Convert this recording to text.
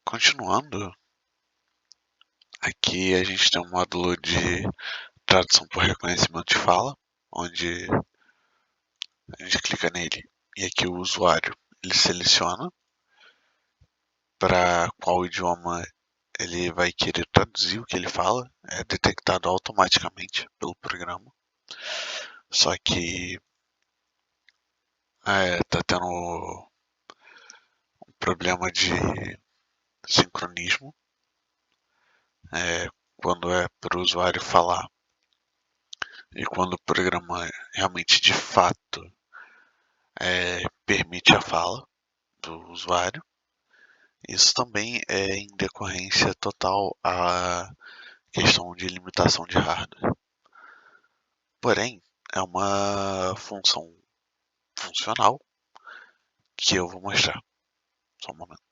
Continuando, aqui a gente tem um módulo de tradução por reconhecimento de fala, onde a gente clica nele e aqui o usuário ele seleciona para qual idioma ele vai querer traduzir o que ele fala, é detectado automaticamente pelo programa. Só que tá tendo um problema de sincronismo quando é para o usuário falar e quando o programa realmente de fato permite a fala do usuário. Isso também é em decorrência total à questão de limitação de hardware. Porém, é uma função funcional que eu vou mostrar. Só um momento.